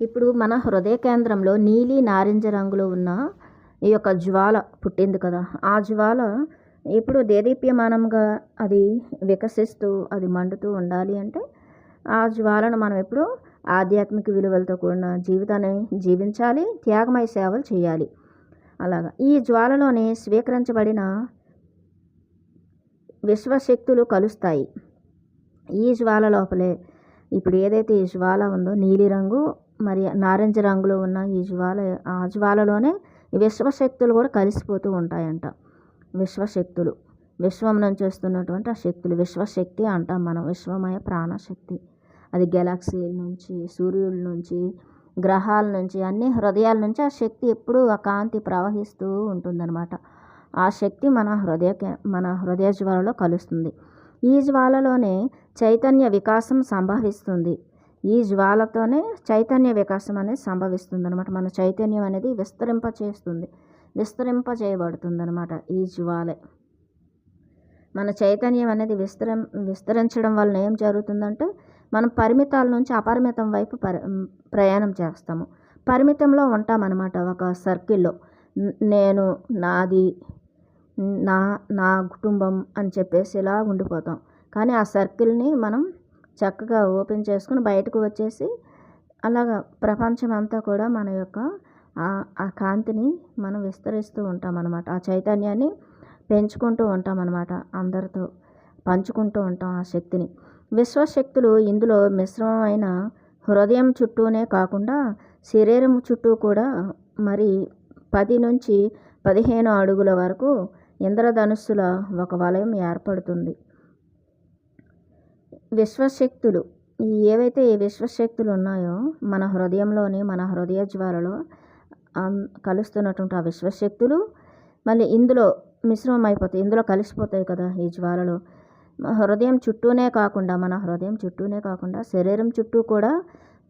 ఇప్పుడు మన హృదయ కేంద్రంలో నీలి నారింజ రంగులో ఉన్న ఈ యొక్క జ్వాల పుట్టింది కదా. ఆ జ్వాల ఇప్పుడు దేదీప్యమానంగా అది వికసిస్తూ అది మండుతూ ఉండాలి అంటే ఆ జ్వాలను మనం ఎప్పుడు ఆధ్యాత్మిక విలువలతో కూడిన జీవితాన్ని జీవించాలి, త్యాగమయ సేవలు చేయాలి. అలాగా ఈ జ్వాలలోనే స్వీకరించబడిన విశ్వశక్తులు కలుస్తాయి. ఈ జ్వాల లోపలే ఇప్పుడు ఏదైతే ఈ జ్వాల ఉందో నీలిరంగు మరి నారింజ రంగులో ఉన్న ఈ జ్వాల, ఆ జ్వాలలోనే విశ్వశక్తులు కూడా కలిసిపోతూ ఉంటాయంట. విశ్వశక్తులు విశ్వం నుంచి వస్తున్నటువంటి ఆ శక్తులు విశ్వశక్తి అంటాం మనం. విశ్వమయ ప్రాణశక్తి అది గెలాక్సీల నుంచి, సూర్యుల నుంచి, గ్రహాల నుంచి, అన్ని హృదయాల నుంచి ఆ శక్తి ఎప్పుడూ ఆ కాంతి ప్రవహిస్తూ ఉంటుందన్నమాట. ఆ శక్తి మన హృదయ జ్వాలలో కలుస్తుంది. ఈ జ్వాలలోనే చైతన్య వికాసం సంభవిస్తుంది. ఈ జ్వాలతోనే చైతన్య వికాసం అనేది సంభవిస్తుంది అనమాట. మన చైతన్యం అనేది విస్తరింపజేయబడుతుంది అనమాట. ఈ జ్వాలే మన చైతన్యం అనేది విస్తరించడం వలన ఏం జరుగుతుందంటే మనం పరిమితాల నుంచి అపరిమితం వైపు ప్రయాణం చేస్తాము. పరిమితంలో ఉంటామన్నమాట. ఒక సర్కిల్లో నేను, నాది, నా కుటుంబం అని చెప్పేసి ఇలా ఉండిపోతాం. కానీ ఆ సర్కిల్ని మనం చక్కగా ఓపెన్ చేసుకుని బయటకు వచ్చేసి అలాగా ప్రపంచం అంతా కూడా మన యొక్క ఆ కాంతిని మనం విస్తరిస్తూ ఉంటాం అన్నమాట. ఆ చైతన్యాన్ని పెంచుకుంటూ ఉంటాం అన్నమాట. అందరితో పంచుకుంటూ ఉంటాం ఆ శక్తిని. విశ్వశక్తులు ఇందులో మిశ్రమమైన హృదయం చుట్టూనే కాకుండా శరీరం చుట్టూ కూడా మరి 10 నుంచి 15 అడుగుల వరకు ఇంద్రధనుస్సుల ఒక వలయం ఏర్పడుతుంది. విశ్వశక్తులు ఏవైతే ఈ విశ్వశక్తులు ఉన్నాయో మన హృదయంలోని మన హృదయ జ్వాలలో కలుస్తున్నటువంటి ఆ విశ్వశక్తులు మళ్ళీ ఇందులో మిశ్రమం అయిపోతాయి, ఇందులో కలిసిపోతాయి కదా. ఈ జ్వాలలో మన హృదయం చుట్టూనే కాకుండా శరీరం చుట్టూ కూడా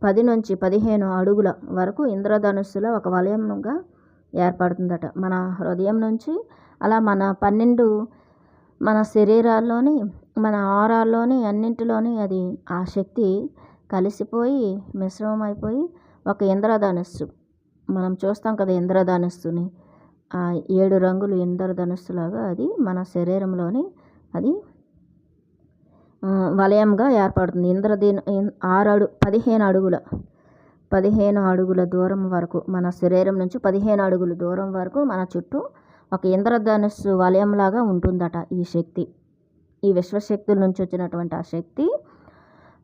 10 నుంచి 15 అడుగుల వరకు ఇంద్రధనుస్సుల ఒక వలయంగా ఏర్పడుతుందట. మన హృదయం నుంచి అలా మన 12 మన శరీరాల్లోని మన ఆరాల్లోని అన్నింటిలోని అది ఆ శక్తి కలిసిపోయి మిశ్రమం అయిపోయి ఒక ఇంద్రధనుస్సు మనం చూస్తాం కదా. ఇంద్రధనుస్సుని ఆ 7 రంగులు ఇంద్రధనుస్సులాగా అది మన శరీరంలోని అది వలయంగా ఏర్పడుతుంది. 15 అడుగుల దూరం వరకు మన శరీరం నుంచి 15 అడుగుల దూరం వరకు మన చుట్టూ ఒక ఇంద్రధనుస్సు వలయంలాగా ఉంటుందట ఈ శక్తి. ఈ విశ్వశక్తుల నుంచి వచ్చినటువంటి ఆ శక్తి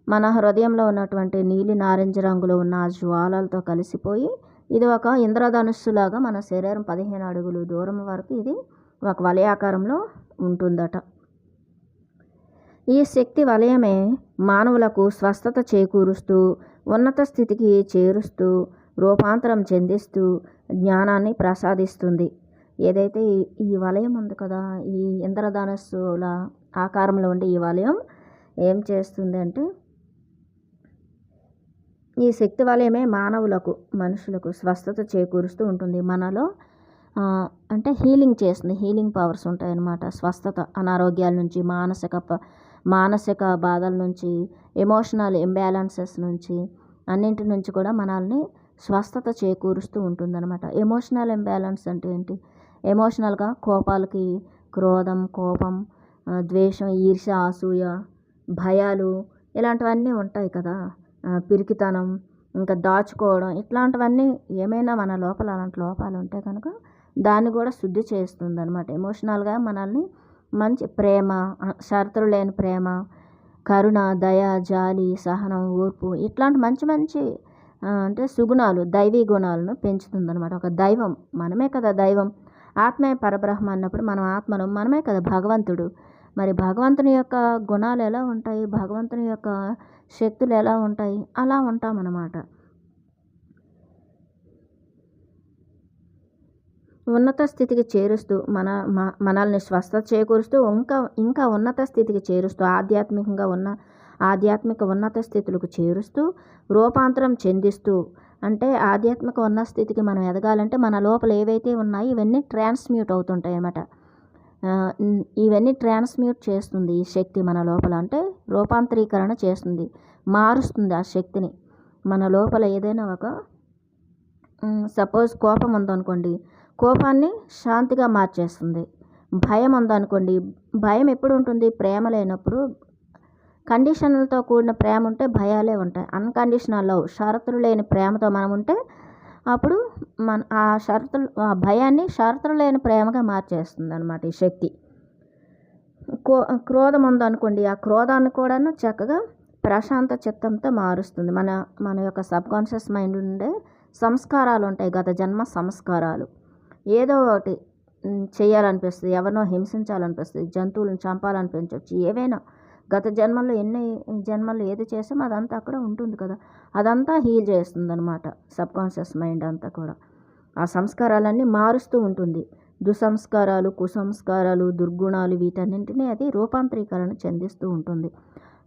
మన హృదయంలో ఉన్నటువంటి నీలి నారింజ రంగులో ఉన్న ఆ జ్వాలలతో కలిసిపోయి ఇది ఒక ఇంద్రధనుస్సులాగా మన శరీరం 15 అడుగులు దూరం వరకు ఇది ఒక వలయాకారంలో ఉంటుందట. ఈ శక్తి వలయమే మానవులకు స్వస్థత చేకూరుస్తూ ఉన్నత స్థితికి చేరుస్తూ రూపాంతరం చెందిస్తూ జ్ఞానాన్ని ప్రసాదిస్తుంది. ఏదైతే ఈ వలయం ఉంది కదా, ఈ ఇంద్రధనుస్సుల ఆకారంలో ఉండే ఈ వలయం ఏం చేస్తుంది అంటే ఈ శక్తి వలయమే మనుషులకు స్వస్థత చేకూరుస్తూ ఉంటుంది. మనలో అంటే హీలింగ్ చేస్తుంది. హీలింగ్ పవర్స్ ఉంటాయన్నమాట. స్వస్థత అనారోగ్యాల నుంచి, మానసిక బాధల నుంచి, ఎమోషనల్ ఇంబ్యాలెన్సెస్ నుంచి, అన్నింటి నుంచి కూడా మనల్ని స్వస్థత చేకూరుస్తూ ఉంటుందన్నమాట. ఎమోషనల్ ఇంబ్యాలెన్స్ అంటే ఏంటి? ఎమోషనల్గా కోపాలకి క్రోధం, కోపం, ద్వేషం, ఈర్ష్య, అసూయ, భయాలు ఇలాంటివన్నీ ఉంటాయి కదా. పిరికితనం, ఇంకా దాచుకోవడం, ఇట్లాంటివన్నీ ఏమైనా మన లోపల అలాంటి లోపాలు ఉంటే కనుక దాన్ని కూడా శుద్ధి చేస్తుంది అనమాట. ఎమోషనల్గా మనల్ని మంచి ప్రేమ, షరతులు లేని ప్రేమ, కరుణ, దయ, జాలి, సహనం, ఓర్పు ఇట్లాంటి మంచి అంటే సుగుణాలు, దైవీ గుణాలను పెంచుతుంది అనమాట. ఒక దైవం మనమే కదా. దైవం ఆత్మే పరబ్రహ్మ అన్నప్పుడు మనం ఆత్మను మనమే కదా భగవంతుడు. మరి భగవంతుని యొక్క గుణాలు ఎలా ఉంటాయి, భగవంతుని యొక్క శక్తులు ఎలా ఉంటాయి, అలా ఉంటామన్నమాట. ఉన్నత స్థితికి చేరుస్తూ మనల్ని స్వస్థత చేకూరుస్తూ ఇంకా ఉన్నత స్థితికి చేరుస్తూ ఆధ్యాత్మిక ఉన్నత స్థితులకు చేరుస్తూ రూపాంతరం చెందిస్తూ అంటే ఆధ్యాత్మిక ఉన్న స్థితికి మనం ఎదగాలంటే మన లోపల ఏవైతే ఉన్నాయో ఇవన్నీ ట్రాన్స్మ్యూట్ అవుతుంటాయి అన్నమాట. ఇవన్నీ ట్రాన్స్మ్యూట్ చేస్తుంది ఈ శక్తి మన లోపల. అంటే రూపాంతరీకరణ చేస్తుంది, మారుస్తుంది ఆ శక్తిని. మన లోపల ఏదైనా ఒక సపోజ్ కోపం ఉందనుకోండి, కోపాన్ని శాంతిగా మార్చేస్తుంది. భయం ఉందనుకోండి, భయం ఎప్పుడు ఉంటుంది? ప్రేమ లేనప్పుడు. కండిషన్లతో కూడిన ప్రేమ ఉంటే భయాలే ఉంటాయి. అన్కండిషనల్ లవ్, షరతులు లేని ప్రేమతో మనం ఉంటే అప్పుడు ఆ భయాన్ని షరతులు లేని ప్రేమగా మార్చేస్తుంది అనమాట ఈ శక్తి. క్రోధం ఉందనుకోండి, ఆ క్రోధాన్ని కూడాను చక్కగా ప్రశాంత చిత్తంతో మారుస్తుంది. మన యొక్క సబ్కాన్షియస్ మైండ్ ఉండే సంస్కారాలు ఉంటాయి, గత జన్మ సంస్కారాలు. ఏదో ఒకటి చేయాలనిపిస్తుంది, ఎవరినో హింసించాలనిపిస్తుంది, జంతువులను చంపాలనిపించవచ్చు, ఏవైనా గత జన్మల్లో ఎన్ని జన్మల్లో ఏది చేసామో అదంతా అక్కడ ఉంటుంది కదా, అదంతా హీల్ చేస్తుంది అనమాట సబ్కాన్షియస్ మైండ్ అంతా కూడా. ఆ సంస్కారాలన్నీ మారుస్తూ ఉంటుంది. దుసంస్కారాలు, కుసంస్కారాలు, దుర్గుణాలు వీటన్నింటినీ అది రూపాంతరీకరణ చెందిస్తూ ఉంటుంది,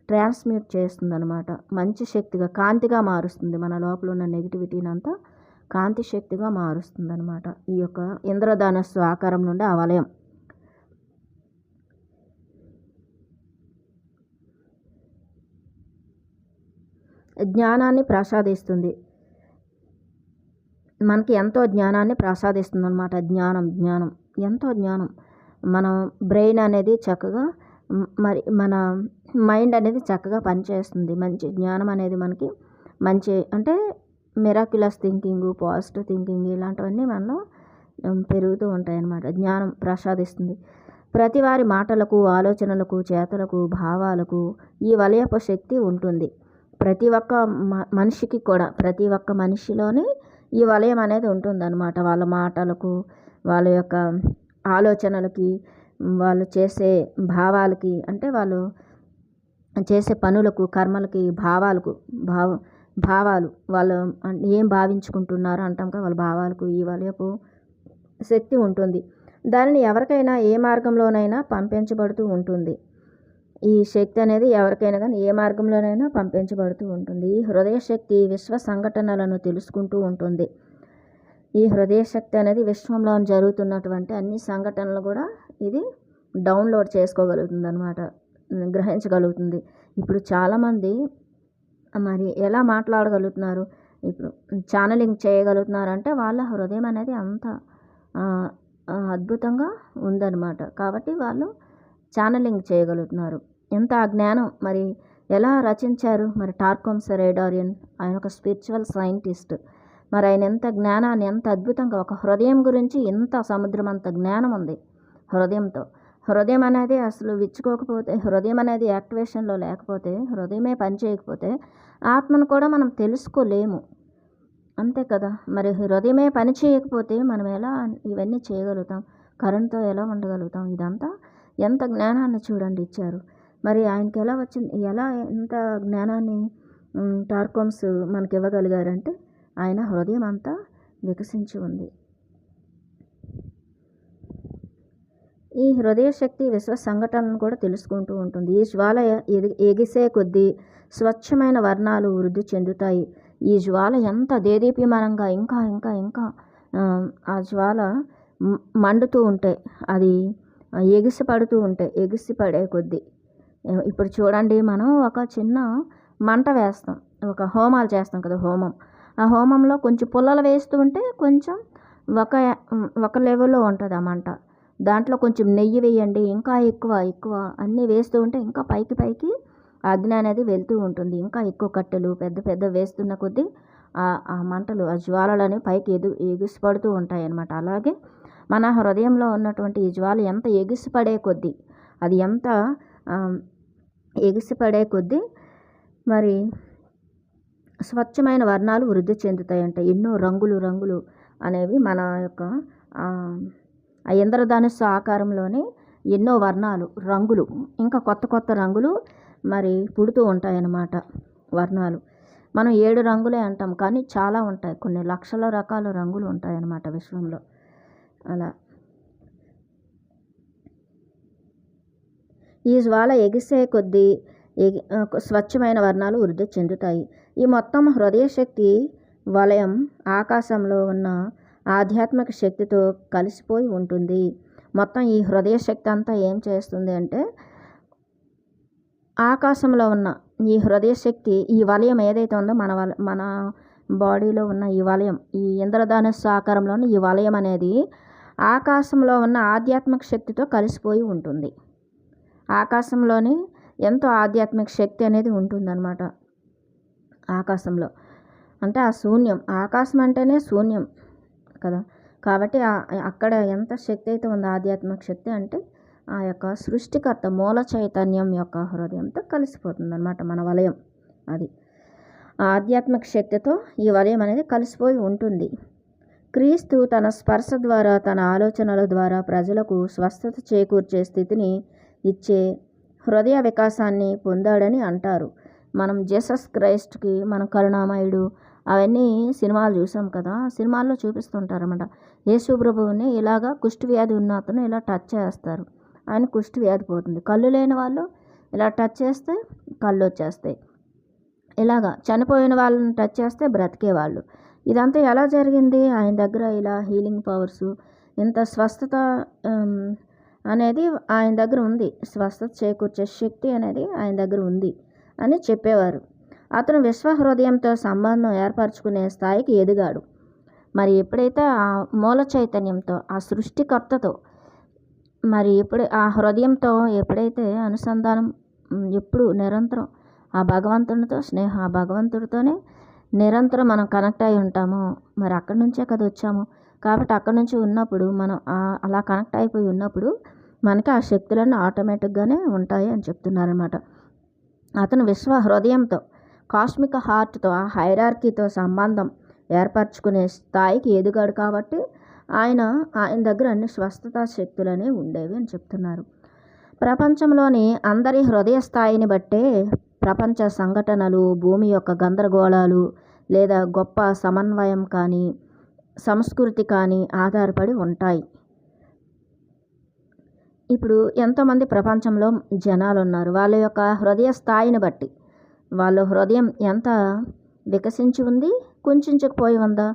ట్రాన్స్మ్యూట్ చేస్తుంది అనమాట. మంచి శక్తిగా, కాంతిగా మారుస్తుంది. మన లోపల ఉన్న నెగిటివిటీని అంతా కాంతి శక్తిగా మారుస్తుంది అనమాట ఈ యొక్క ఇంద్రధనస్సు ఆకారం నుండి ఆ వలయం. జ్ఞానాన్ని ప్రసాదిస్తుంది, మనకి ఎంతో జ్ఞానాన్ని ప్రసాదిస్తుంది అనమాట. జ్ఞానం ఎంతో జ్ఞానం. మన బ్రెయిన్ అనేది చక్కగా, మరి మన మైండ్ అనేది చక్కగా పనిచేస్తుంది. మంచి జ్ఞానం అనేది మనకి మంచి అంటే మిరాక్యులస్ థింకింగ్, పాజిటివ్ థింకింగ్ ఇలాంటివన్నీ మనలో పెరుగుతూ ఉంటాయి అన్నమాట. జ్ఞానం ప్రసాదిస్తుంది. ప్రతి వారి మాటలకు, ఆలోచనలకు, చేతలకు, భావాలకు ఈ వలయపు శక్తి ఉంటుంది. ప్రతి ఒక్క మనిషికి కూడా, ప్రతి ఒక్క మనిషిలోని ఈ వలయం అనేది ఉంటుందన్నమాట. వాళ్ళ మాటలకు, వాళ్ళ యొక్క ఆలోచనలకి, వాళ్ళు చేసే భావాలకి, అంటే వాళ్ళు చేసే పనులకు, కర్మలకి, భావాలు వాళ్ళు ఏం భావించుకుంటున్నారో అంటాం కదా, వాళ్ళ భావాలకు ఈ వలయపు శక్తి ఉంటుంది. దానిని ఎవరికైనా ఏ మార్గంలోనైనా పంపించబడుతూ ఉంటుంది. ఈ శక్తి అనేది ఎవరికైనా కానీ ఏ మార్గంలోనైనా పంపించబడుతూ ఉంటుంది. ఈ హృదయ శక్తి విశ్వ సంఘటనలను తెలుసుకుంటూ ఉంటుంది. ఈ హృదయ శక్తి అనేది విశ్వంలో జరుగుతున్నటువంటి అన్ని సంఘటనలు కూడా ఇది డౌన్లోడ్ చేసుకోగలుగుతుంది అనమాట, గ్రహించగలుగుతుంది. ఇప్పుడు చాలామంది మరి ఎలా మాట్లాడగలుగుతున్నారు, ఇప్పుడు ఛానలింగ్ చేయగలుగుతున్నారు అంటే వాళ్ళ హృదయం అనేది అంత అద్భుతంగా ఉందన్నమాట. కాబట్టి వాళ్ళు ఛానలింగ్ చేయగలుగుతున్నారు. ఎంత జ్ఞానం మరి ఎలా రచించారు మరి టార్కోమ్ సెరేడారియన్, ఆయన ఒక స్పిరిచువల్ సైంటిస్ట్. మరి ఆయన ఎంత జ్ఞానాన్ని, ఎంత అద్భుతంగా, ఒక హృదయం గురించి ఎంత సముద్రం అంత జ్ఞానం ఉంది హృదయంతో. హృదయం అనేది అసలు విచ్చుకోకపోతే, హృదయం అనేది యాక్టివేషన్లో లేకపోతే, హృదయమే పని చేయకపోతే ఆత్మను కూడా మనం తెలుసుకోలేము, అంతే కదా. మరి హృదయమే పని చేయకపోతే మనం ఎలా ఇవన్నీ చేయగలుగుతాం, కరెంట్తో ఎలా ఉండగలుగుతాం? ఇదంతా ఎంత జ్ఞానాన్ని చూడండి ఇచ్చారు. మరి ఆయనకి ఎలా వచ్చింది, ఎలా ఎంత జ్ఞానాన్ని టార్కోమ్స్ మనకి ఇవ్వగలిగారంటే ఆయన హృదయం అంతా వికసించి ఉంది. ఈ హృదయ శక్తి విశ్వ సంఘటనలను కూడా తెలుసుకుంటూ ఉంటుంది. ఈ జ్వాల ఎగిసే కొద్దీ స్వచ్ఛమైన వర్ణాలు వృద్ధి చెందుతాయి. ఈ జ్వాల ఎంత దేదీప్యమానంగా ఇంకా ఇంకా ఇంకా ఆ జ్వాల మండుతూ ఉంటే, అది ఎగిసిపడుతూ ఉంటే, ఎగిసిపడే కొద్దీ ఇప్పుడు చూడండి, మనం ఒక చిన్న మంట వేస్తాం, ఒక హోమాలు చేస్తాం కదా, హోమం. ఆ హోమంలో కొంచెం పుల్లలు వేస్తూ ఉంటే కొంచెం ఒక లెవెల్లో ఉంటుంది ఆ మంట. దాంట్లో కొంచెం నెయ్యి వేయండి, ఇంకా ఎక్కువ అన్నీ వేస్తూ ఉంటే ఇంకా పైకి అగ్ని అనేది వెళ్తూ ఉంటుంది. ఇంకా ఎక్కువ కట్టెలు పెద్ద వేస్తున్న కొద్దీ ఆ మంటలు, ఆ జ్వాలలు అనేవి పైకి ఎగిసిపడుతూ ఉంటాయి అన్నమాట. అలాగే మన హృదయంలో ఉన్నటువంటి ఈ జ్వాల ఎంత ఎగిసిపడే కొద్దీ, అది ఎంత ఎగిసిపడే కొద్దీ మరి స్వచ్ఛమైన వర్ణాలు వృద్ధి చెందుతాయంట. ఎన్నో రంగులు అనేవి మన యొక్క ఆ ఇంద్రధనుస్సు ఆకారంలోనే ఎన్నో రంగులు, ఇంకా కొత్త రంగులు మరి పుడుతూ ఉంటాయన్నమాట. వర్ణాలు మనం 7 రంగులే అంటాం, కానీ చాలా ఉంటాయి, కొన్ని లక్షల రకాల రంగులు ఉంటాయన్నమాట విశ్వంలో. అలా ఈ జ్వాల ఎగిసే కొద్దీ స్వచ్ఛమైన వర్ణాలు వృద్ధి చెందుతాయి. ఈ మొత్తం హృదయ శక్తి వలయం ఆకాశంలో ఉన్న ఆధ్యాత్మిక శక్తితో కలిసిపోయి ఉంటుంది. మొత్తం ఈ హృదయ శక్తి అంతా ఏం చేస్తుంది అంటే ఆకాశంలో ఉన్న ఈ హృదయ శక్తి, ఈ వలయం ఏదైతే ఉందో మన బాడీలో ఉన్న ఈ వలయం, ఈ ఇంద్రధనుస్సు ఆకారంలోని ఈ వలయం అనేది ఆకాశంలో ఉన్న ఆధ్యాత్మిక శక్తితో కలిసిపోయి ఉంటుంది. ఆకాశంలోని ఎంతో ఆధ్యాత్మిక శక్తి అనేది ఉంటుందన్నమాట ఆకాశంలో. అంటే ఆ శూన్యం, ఆకాశం అంటేనే శూన్యం కదా. కాబట్టి అక్కడ ఎంత శక్తి అయితే ఉందో ఆధ్యాత్మిక శక్తి, అంటే ఆ యొక్క సృష్టికర్త మూల చైతన్యం యొక్క హృదయంతో కలిసిపోతుంది అన్నమాట మన వలయం. అది ఆధ్యాత్మిక శక్తితో ఈ వలయం అనేది కలిసిపోయి ఉంటుంది. క్రీస్తు తన స్పర్శ ద్వారా, తన ఆలోచనల ద్వారా ప్రజలకు స్వస్థత చేకూర్చే స్థితిని ఇచ్చే హృదయ వికాసాన్ని పొందాడని అంటారు. మనం జీసస్ క్రైస్ట్కి, మనం కరుణామయుడు అవన్నీ సినిమాలు చూసాం కదా, సినిమాల్లో చూపిస్తుంటారన్నమాట. యేసు ప్రభువుని ఇలాగా కుష్టి వ్యాధి ఉన్న అతను ఇలా టచ్ చేస్తారు, ఆయన కుష్టి వ్యాధి పోతుంది. కళ్ళు లేని వాళ్ళు ఇలా టచ్ చేస్తే కళ్ళు వచ్చేస్తాయి. ఇలాగా చనిపోయిన వాళ్ళని టచ్ చేస్తే బ్రతికేవాళ్ళు. ఇదంతా ఎలా జరిగింది? ఆయన దగ్గర ఇలా హీలింగ్ పవర్సు, ఇంత స్వస్థత అనేది ఆయన దగ్గర ఉంది, స్వస్థత చేకూర్చే శక్తి అనేది ఆయన దగ్గర ఉంది అని చెప్పేవారు. అతను విశ్వహృదయంతో సంబంధం ఏర్పరచుకునే స్థాయికి ఎదిగాడు. మరి ఎప్పుడైతే ఆ మూల చైతన్యంతో, ఆ సృష్టికర్తతో, మరి ఎప్పుడు ఆ హృదయంతో ఎప్పుడైతే అనుసంధానం, ఎప్పుడు నిరంతరం ఆ భగవంతునితో స్నేహం, ఆ భగవంతుడితోనే నిరంతరం మనం కనెక్ట్ అయి ఉంటామో, మరి అక్కడి నుంచే కదా వచ్చాము. కాబట్టి అక్కడి నుంచి ఉన్నప్పుడు మనం అలా కనెక్ట్ అయిపోయి ఉన్నప్పుడు మనకి ఆ శక్తులన్నీ ఆటోమేటిక్గానే ఉంటాయి అని చెప్తున్నారనమాట. అతను విశ్వ హృదయంతో, కాస్మిక్ హార్ట్తో, ఆ హైరార్కీతో సంబంధం ఏర్పరచుకునే స్థాయికి ఎదిగాడు. కాబట్టి ఆయన దగ్గర అన్ని స్వస్థతా శక్తులనే ఉండేవి అని చెప్తున్నారు. ప్రపంచంలోని అందరి హృదయ స్థాయిని బట్టే ప్రపంచ సంఘటనలు, భూమి యొక్క గందరగోళాలు లేదా గొప్ప సమన్వయం కానీ సంస్కృతి కానీ ఆధారపడి ఉంటాయి. ఇప్పుడు ఎంతోమంది ప్రపంచంలో జనాలు ఉన్నారు. వాళ్ళ యొక్క హృదయ స్థాయిని బట్టి, వాళ్ళ హృదయం ఎంత వికసించి ఉంది, కుంచుకుపోయి ఉందా,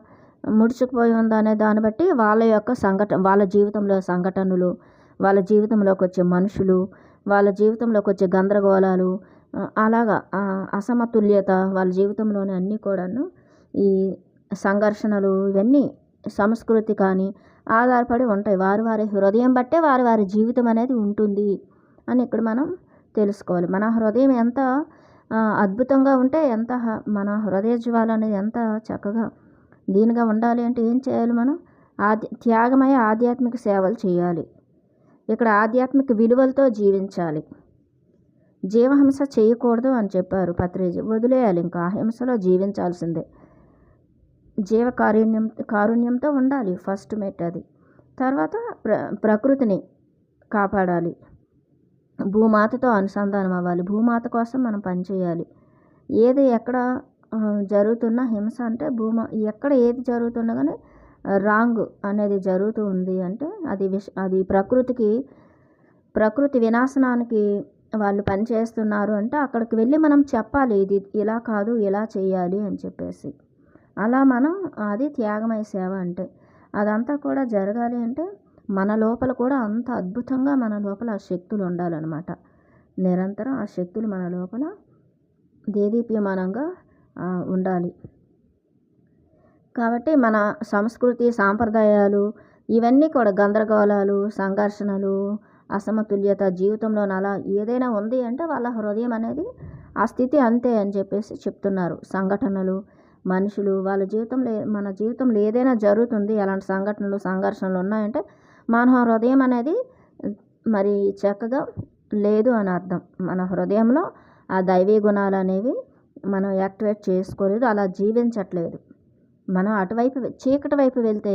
ముడుచుకుపోయి ఉందా అనే దాన్ని బట్టి వాళ్ళ యొక్క వాళ్ళ జీవితంలో సంఘటనలు, వాళ్ళ జీవితంలోకి వచ్చే మనుషులు, వాళ్ళ జీవితంలోకి వచ్చే గందరగోళాలు, అలాగా అసమతుల్యత, వాళ్ళ జీవితంలోని అన్నీ కూడాను ఈ సంఘర్షణలు, ఇవన్నీ సంస్కృతి కానీ ఆధారపడి ఉంటాయి. వారి హృదయం బట్టే వారి జీవితం అనేది ఉంటుంది అని ఇక్కడ మనం తెలుసుకోవాలి. మన హృదయం ఎంత అద్భుతంగా ఉంటే, ఎంత మన హృదయ జ్వాల అనేది ఎంత చక్కగా దీనిగా ఉండాలి అంటే ఏం చేయాలి? మనం త్యాగమయ ఆధ్యాత్మిక సేవలు చేయాలి. ఇక్కడ ఆధ్యాత్మిక విలువలతో జీవించాలి. జీవహింస చేయకూడదు అని చెప్పారు పత్రిజీ. వదిలేయాలి, ఇంకా అహింసలో జీవించాల్సిందే. కారుణ్యంతో ఉండాలి, ఫస్ట్ మెట్ అది. తర్వాత ప్రకృతిని కాపాడాలి, భూమాతతో అనుసంధానం అవ్వాలి, భూమాత కోసం మనం పనిచేయాలి. ఏది ఎక్కడ జరుగుతున్న హింస అంటే ఎక్కడ ఏది జరుగుతున్నా కానీ రాంగ్ అనేది జరుగుతూ ఉంది అంటే అది ప్రకృతి వినాశనానికి వాళ్ళు పనిచేస్తున్నారు అంటే అక్కడికి వెళ్ళి మనం చెప్పాలి, ఇది ఇలా కాదు, ఇలా చేయాలి అని చెప్పేసి. అలా మనం, అది త్యాగమయ సేవ అంటే. అదంతా కూడా జరగాలి అంటే మన లోపల కూడా అంత అద్భుతంగా మన లోపల ఆ శక్తులు ఉండాలన్నమాట. నిరంతరం ఆ శక్తులు మన లోపల దేదీప్యమానంగా ఉండాలి. కాబట్టి మన సంస్కృతి, సాంప్రదాయాలు ఇవన్నీ కూడా గందరగోళాలు, సంఘర్షణలు, అసమతుల్యత జీవితంలో అలా ఏదైనా ఉంది అంటే వాళ్ళ హృదయం అనేది ఆ స్థితి అంతే అని చెప్పేసి చెప్తున్నారు. సంఘటనలు, మనుషులు, వాళ్ళ మన జీవితంలో ఏదైనా జరుగుతుంది, అలాంటి సంఘటనలు, సంఘర్షణలు ఉన్నాయంటే మన హృదయం అనేది మరి చక్కగా లేదు అని అర్థం. మన హృదయంలో ఆ దైవీ గుణాలు అనేవి మనం యాక్టివేట్ చేసుకోలేదు, అలా జీవించట్లేదు. మనం అటువైపు, చీకటి వైపు వెళ్తే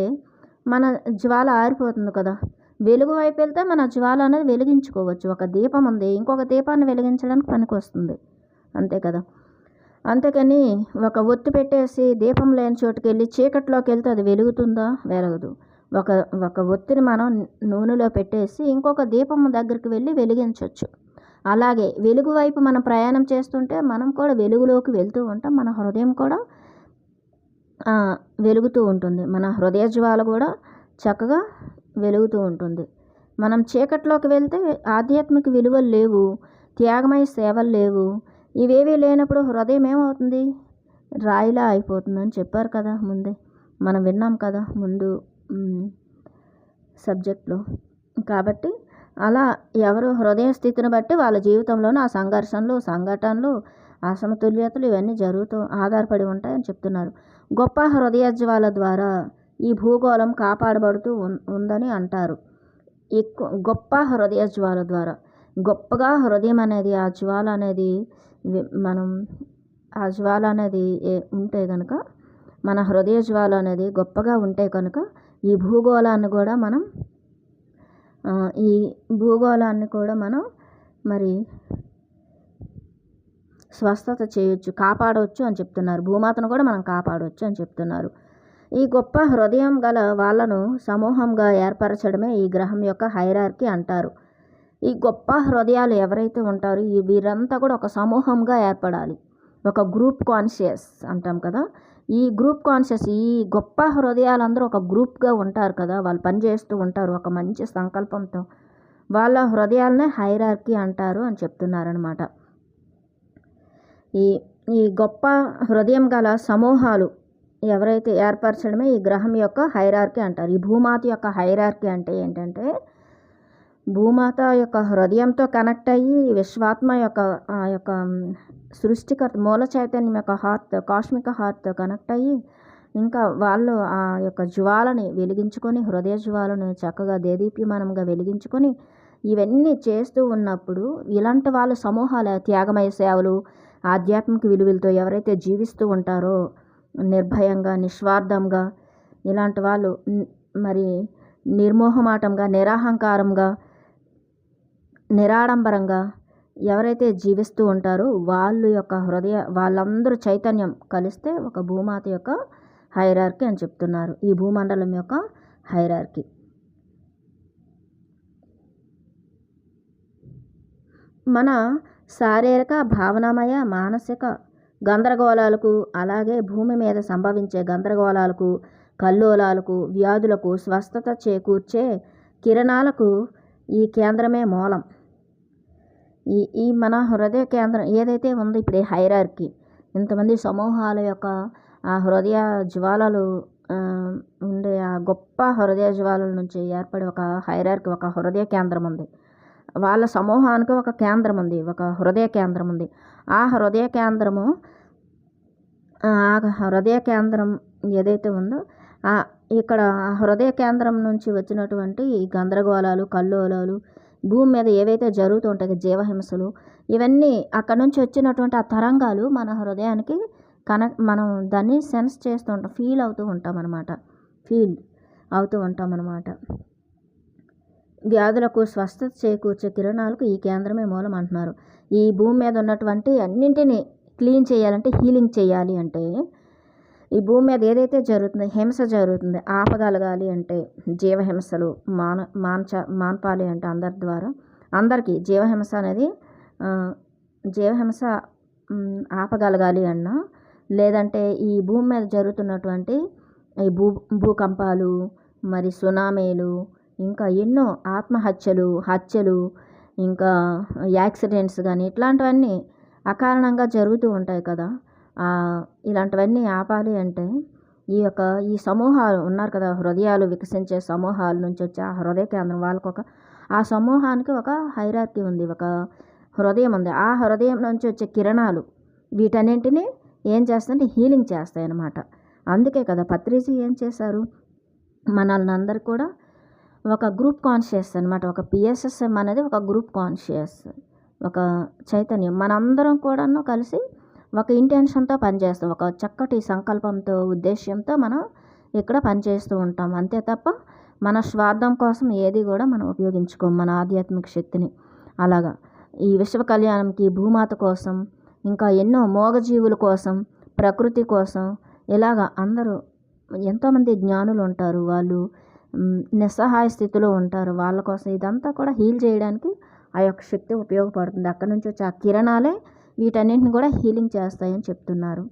మన జ్వాల ఆరిపోతుంది కదా. వెలుగు వైపు వెళ్తే మన జ్వాల అనేది వెలిగించుకోవచ్చు. ఒక దీపం ఉంది, ఇంకొక దీపాన్ని వెలిగించడానికి పనికి వస్తుంది, అంతే కదా. అంతేకాని ఒక ఒత్తి పెట్టేసి దీపం లేని చోటుకి వెళ్ళి చీకట్లోకి వెళ్తే అది వెలుగుతుందా? వెలగదు. ఒక ఒత్తిని మనం నూనెలో పెట్టేసి ఇంకొక దీపం దగ్గరికి వెళ్ళి వెలిగించవచ్చు. అలాగే వెలుగు వైపు మనం ప్రయాణం చేస్తుంటే మనం కూడా వెలుగులోకి వెళ్తూ ఉంటాం. మన హృదయం కూడా వెలుగుతూ ఉంటుంది, మన హృదయ జ్వాల కూడా చక్కగా వెలుగుతూ ఉంటుంది. మనం చీకట్లోకి వెళ్తే ఆధ్యాత్మిక విలువలు లేవు, త్యాగమయ సేవలు లేవు, ఇవేవీ లేనప్పుడు హృదయం ఏమవుతుంది? రాయిలా అయిపోతుందని చెప్పారు కదా ముందే. మనం విన్నాం కదా ముందు సబ్జెక్ట్లో. కాబట్టి అలా ఎవరు హృదయ స్థితిని బట్టి వాళ్ళ జీవితంలోనూ ఆ సంఘర్షణలు, సంఘటనలు, అసమతుల్యతలు ఇవన్నీ ఆధారపడి ఉంటాయని చెప్తున్నారు. గొప్ప హృదయజ్వాల ద్వారా ఈ భూగోళం కాపాడబడుతూ ఉందని అంటారు. గొప్ప హృదయజ్వాల ద్వారా గొప్పగా హృదయం అనేది ఆ జ్వాల అనేది మనం ఆ జ్వాల అనేది ఉంటే కనుక, మన హృదయ జ్వాల అనేది గొప్పగా ఉంటే కనుక ఈ భూగోళాన్ని కూడా మనం మరి స్వస్థత చేయొచ్చు, కాపాడవచ్చు అని చెప్తున్నారు. భూమాతను కూడా మనం కాపాడవచ్చు అని చెప్తున్నారు. ఈ గొప్ప హృదయం గల వాళ్ళను సమూహంగా ఏర్పరచడమే ఈ గ్రహం యొక్క హైరార్కీ అంటారు. ఈ గొప్ప హృదయాలు ఎవరైతే ఉంటారో వీరంతా కూడా ఒక సమూహంగా ఏర్పడాలి. ఒక గ్రూప్ కాన్షియస్ అంటాం కదా, ఈ గ్రూప్ కాన్షియస్, ఈ గొప్ప హృదయాలందరూ ఒక గ్రూప్గా ఉంటారు కదా, వాళ్ళు పనిచేస్తూ ఉంటారు ఒక మంచి సంకల్పంతో. వాళ్ళ హృదయాలనే హైరార్కీ అంటారు అని చెప్తున్నారనమాట. ఈ గొప్ప హృదయం గల సమూహాలు ఎవరైతే ఏర్పరచడమే ఈ గ్రహం యొక్క హైరార్కీ అంటారు. ఈ భూమాత యొక్క హైరార్కీ అంటే ఏంటంటే, భూమాత యొక్క హృదయంతో కనెక్ట్ అయ్యి విశ్వాత్మ యొక్క సృష్టికర్త మూల చైతన్యం యొక్క హార్ట్, కాస్మిక్ హార్ట్తో కనెక్ట్ అయ్యి ఇంకా వాళ్ళు ఆ యొక్క జ్వాలని వెలిగించుకొని, హృదయ జ్వాలను చక్కగా దేదీప్యమానంగా వెలిగించుకొని ఇవన్నీ చేస్తూ ఉన్నప్పుడు ఇలాంటి వాళ్ళ సమూహాల త్యాగమయ సేవలు, ఆధ్యాత్మిక విలువలతో ఎవరైతే జీవిస్తూ ఉంటారో నిర్భయంగా, నిస్వార్థంగా, ఇలాంటి వాళ్ళు మరి నిర్మోహమాటంగా, నిరాహంకారంగా, నిరాడంబరంగా ఎవరైతే జీవిస్తూ ఉంటారో వాళ్ళందరూ చైతన్యం కలిస్తే ఒక భూమాత యొక్క హైరార్కీ అని చెప్తున్నారు. ఈ భూమండలం యొక్క హైరార్కీ. మన శారీరక, భావనామయ, మానసిక గందరగోళాలకు, అలాగే భూమి మీద సంభవించే గందరగోళాలకు, కల్లోలాలకు, వ్యాధులకు స్వస్థత చేకూర్చే కిరణాలకు ఈ కేంద్రమే మూలం. ఈ మన హృదయ కేంద్రం ఏదైతే ఉందో ఇప్పుడు హైరార్కీ, ఇంతమంది సమూహాల యొక్క ఆ హృదయ జ్వాలలు ఉండే ఆ గొప్ప హృదయ జ్వాలల నుంచి ఏర్పడే ఒక హైరార్కీ, ఒక హృదయ కేంద్రం ఉంది. వాళ్ళ సమూహానికి ఒక కేంద్రం ఉంది, ఒక హృదయ కేంద్రం ఉంది. ఆ హృదయ కేంద్రం ఏదైతే ఉందో ఇక్కడ హృదయ కేంద్రం నుంచి వచ్చినటువంటి ఈ గందరగోళాలు, కల్లోలాలు, భూమి మీద ఏవైతే జరుగుతూ ఉంటాయో జీవహింసలు, ఇవన్నీ అక్కడ నుంచి వచ్చినటువంటి ఆ తరంగాలు మన హృదయానికి మనం దాన్ని సెన్స్ చేస్తూ ఉంటాం, ఫీల్ అవుతూ ఉంటాం అన్నమాట. వ్యాధులకు స్వస్థత చేకూర్చే కిరణాలకు ఈ కేంద్రమే మూలం అంటున్నారు. ఈ భూమి మీద ఉన్నటువంటి అన్నింటినీ క్లీన్ చేయాలంటే, హీలింగ్ చేయాలి అంటే, ఈ భూమి మీద ఏదైతే జరుగుతుందో, హింస జరుగుతుంది, ఆపగలగాలి అంటే, జీవహింసలు మాన్పాలి అంటే అందరికీ జీవహింస ఆపగలగాలి అన్నా, లేదంటే ఈ భూమి మీద జరుగుతున్నటువంటి ఈ భూకంపాలు, మరి సునామీలు, ఇంకా ఎన్నో హత్యలు, ఇంకా యాక్సిడెంట్స్ కానీ ఇట్లాంటివన్నీ అకారణంగా జరుగుతూ ఉంటాయి కదా. ఇలాంటివన్నీ ఆపాలి అంటే ఈ సమూహాలు ఉన్నారు కదా, హృదయాలు వికసించే సమూహాల నుంచి వచ్చే ఆ హృదయ కేంద్రం ఆ సమూహానికి ఒక హైరార్కీ ఉంది, ఒక హృదయం ఉంది. ఆ హృదయం నుంచి వచ్చే కిరణాలు వీటన్నింటినీ ఏం చేస్తాయంటే హీలింగ్ చేస్తాయి అన్నమాట. అందుకే కదా పత్రిజీ ఏం చేశారు, మనల్ని అందరు కూడా ఒక గ్రూప్ కాన్షియస్ అనమాట. ఒక పిఎస్ఎస్ఎం అనేది ఒక గ్రూప్ కాన్షియస్, ఒక చైతన్యం. మనందరం కూడాను కలిసి ఒక ఇంటెన్షన్తో పనిచేస్తాం, ఒక చక్కటి సంకల్పంతో, ఉద్దేశ్యంతో మనం ఇక్కడ పనిచేస్తూ ఉంటాం. అంతే తప్ప మన స్వార్థం కోసం ఏది కూడా మనం ఉపయోగించుకోం మన ఆధ్యాత్మిక శక్తిని. అలాగా ఈ విశ్వ కళ్యాణంకి, భూమాత కోసం, ఇంకా ఎన్నో మోగజీవుల కోసం, ప్రకృతి కోసం, ఇలాగా అందరూ ఎంతోమంది జ్ఞానులు ఉంటారు, వాళ్ళు నిస్సహాయ స్థితిలో ఉంటారు, వాళ్ళ కోసం ఇదంతా కూడా హీల్ చేయడానికి ఆ యొక్క శక్తి ఉపయోగపడుతుంది. అక్కడి నుంచి వచ్చే ఆ కిరణాలే వీటన్నింటిని కూడా హీలింగ్ చేస్తాయని చెప్తున్నారు.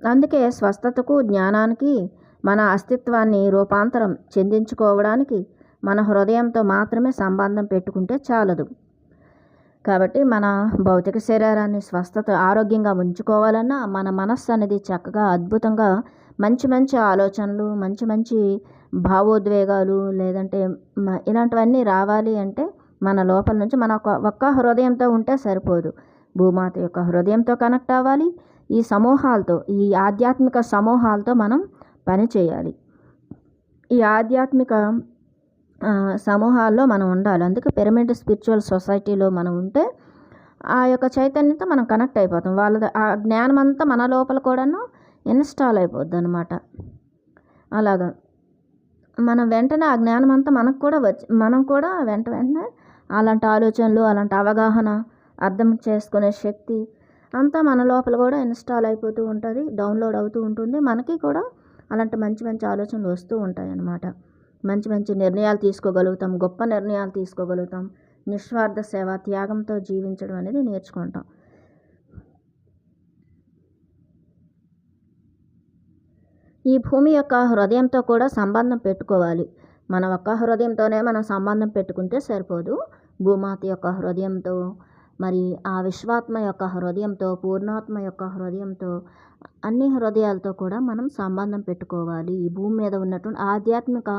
అందుకే స్వస్థతకు, జ్ఞానానికి, మన అస్తిత్వాన్ని రూపాంతరం చెందించుకోవడానికి మన హృదయంతో మాత్రమే సంబంధం పెట్టుకుంటే చాలదు. కాబట్టి మన భౌతిక శరీరాన్ని స్వస్థత ఆరోగ్యంగా ఉంచుకోవాలన్నా మన మనస్సు అనేది చక్కగా అద్భుతంగా మంచి మంచి ఆలోచనలు మంచి మంచి భావోద్వేగాలు లేదంటే ఇలాంటివన్నీ రావాలి అంటే మన లోపల నుంచి మన ఒక్క హృదయంతో ఉంటే సరిపోదు. భూమాత యొక్క హృదయంతో కనెక్ట్ అవ్వాలి. ఈ సమూహాలతో ఈ ఆధ్యాత్మిక సమూహాలతో మనం పని చేయాలి. ఈ ఆధ్యాత్మిక సమూహాల్లో మనం ఉండాలి. అందుకే పిరమిడ్ స్పిరిచువల్ సొసైటీలో మనం ఉంటే ఆ యొక్క చైతన్యంతో మనం కనెక్ట్ అయిపోతాం. వాళ్ళ ఆ జ్ఞానం అంతా మన లోపల కూడాను ఇన్స్టాల్ అయిపోద్ది అనమాట. అలాగా మనం వెంటనే ఆ జ్ఞానం అంతా మనకు కూడా మనం కూడా వెంటనే అలాంటి ఆలోచనలు అలాంటి అవగాహన అర్థం చేసుకునే శక్తి అంతా మన లోపల కూడా ఇన్స్టాల్ అయిపోతూ ఉంటుంది, డౌన్లోడ్ అవుతూ ఉంటుంది. మనకి కూడా అలాంటి మంచి మంచి ఆలోచనలు వస్తూ ఉంటాయి అన్నమాట. మంచి మంచి నిర్ణయాలు తీసుకోగలుగుతాం, గొప్ప నిర్ణయాలు తీసుకోగలుగుతాం. నిస్వార్థ సేవ త్యాగంతో జీవించడం అనేది నేర్చుకుంటాం. ఈ భూమి యొక్క హృదయంతో కూడా సంబంధం పెట్టుకోవాలి. మన ఒక్క హృదయంతోనే మనం సంబంధం పెట్టుకుంటే సరిపోదు. భూమాత యొక్క హృదయంతో, మరి ఆ విశ్వాత్మ యొక్క హృదయంతో, పూర్ణాత్మ యొక్క హృదయంతో, అన్ని హృదయాలతో కూడా మనం సంబంధం పెట్టుకోవాలి. ఈ భూమి మీద ఉన్నటువంటి ఆధ్యాత్మిక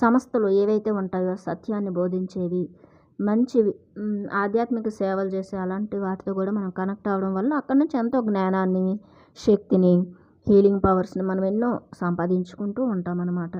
సంస్థలు ఏవైతే ఉంటాయో సత్యాన్ని బోధించేవి, మంచివి, ఆధ్యాత్మిక సేవలు చేసే అలాంటి వాటితో కూడా మనం కనెక్ట్ అవ్వడం వల్ల అక్కడి నుంచి ఎంతో జ్ఞానాన్ని, శక్తిని, హీలింగ్ పవర్స్ని మనం ఎన్నో సంపాదించుకుంటూ ఉంటాం అన్నమాట.